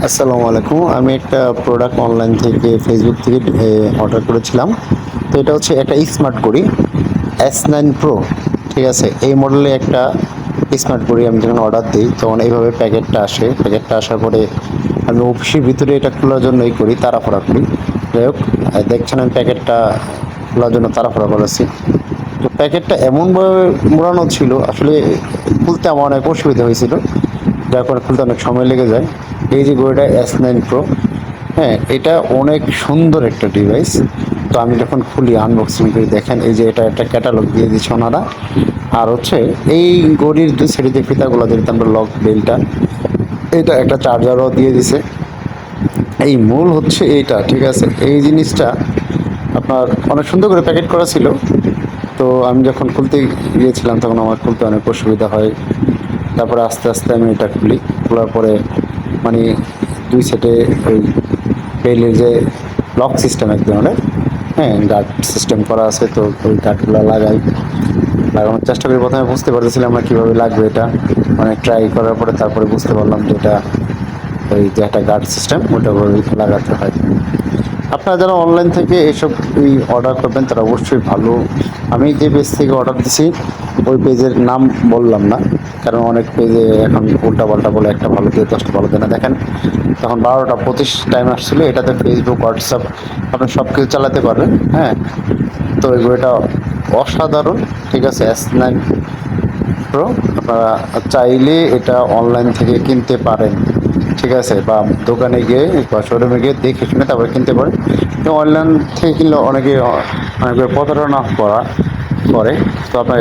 আসসালামু আলাইকুম। আমি একটা প্রোডাক্ট অনলাইন থেকে ফেসবুক থেকে অর্ডার করেছিলাম। তো এটা হচ্ছে একটা স্মার্ট ঘড়ি S9 Pro। ঠিক আছে, এই মডেলে একটা স্মার্ট ঘড়ি আমি যখন অর্ডার দিই তখন এইভাবে প্যাকেটটা আসে। প্যাকেটটা আসার পরে আমি অফিসের ভিতরে এটা খোলার জন্যই করি, তাড়াহুড়া করি। যাই হোক, দেখছেন আমি প্যাকেটটা খোলার জন্য তাড়াহুড়া করেছি। তো প্যাকেটটা এমনভাবে মোড়ানো ছিল, আসলে খুলতে আমার অনেক অসুবিধা হয়েছিল, যার কারণে খুলতে অনেক সময় লেগে যায়। এই যে ঘড়িটা S9 Pro, হ্যাঁ, এটা অনেক সুন্দর একটা ডিভাইস। তো আমি যখন খুলি আনবক্সিং করে দেখেন, এই যে এটা একটা ক্যাটালগ দিয়ে দিচ্ছে ওনারা। আর হচ্ছে এই ঘড়ির দুই সাইডে যে ফিতাগুলো যেটা আমরা লক বেলটা, এটা একটা চার্জারও দিয়ে দিছে। এই মূল হচ্ছে এইটা, ঠিক আছে। এই জিনিসটা আপনার অনেক সুন্দর করে প্যাকেট করা ছিল। তো আমি যখন খুলতে গিয়েছিলাম তখন আমার খুলতে অনেক অসুবিধা হয়। তারপরে আস্তে আস্তে আমি এটা খুলি। খোলার পরে মানে দুই সাইডে ওই বেলের যে লক সিস্টেম এক ধরনের, হ্যাঁ, গার্ড সিস্টেম করা আছে। তো ওই গার্ডগুলো লাগানোর চেষ্টা করি। প্রথমে বুঝতে পারতেছিলাম না কীভাবে লাগবে এটা, অনেক ট্রাই করার পরে তারপরে বুঝতে পারলাম যে এটা ওই যে একটা গার্ড সিস্টেম, ওটা লাগাতে হয়। আপনারা যারা অনলাইন থেকে এসব অর্ডার করবেন তারা অবশ্যই ভালো। আমি যে পেজ থেকে অর্ডার দিছি ওই পেজের নাম বললাম না, কারণ অনেক পেজে এখন উল্টা পাল্টা বলে, একটা ভালো দিয়ে 10টা ভালো দেয় না। দেখেন, তখন 12টা 25 টাইম আসছিল। এটাতে ফেসবুক, হোয়াটসঅ্যাপ আপনি সব কিছু চালাতে পারবেন, হ্যাঁ। তো এটা অসাধারণ, ঠিক আছে। S9 Pro আপনারা চাইলে এটা অনলাইন থেকে কিনতে পারেন, ঠিক আছে, বা দোকানে গিয়ে বা শোরুমে গিয়ে দেখে শুনে তারপরে কিনতে পারেন। অনলাইন থেকে কিনলে অনেকে প্রতারণা করে। তো আপনার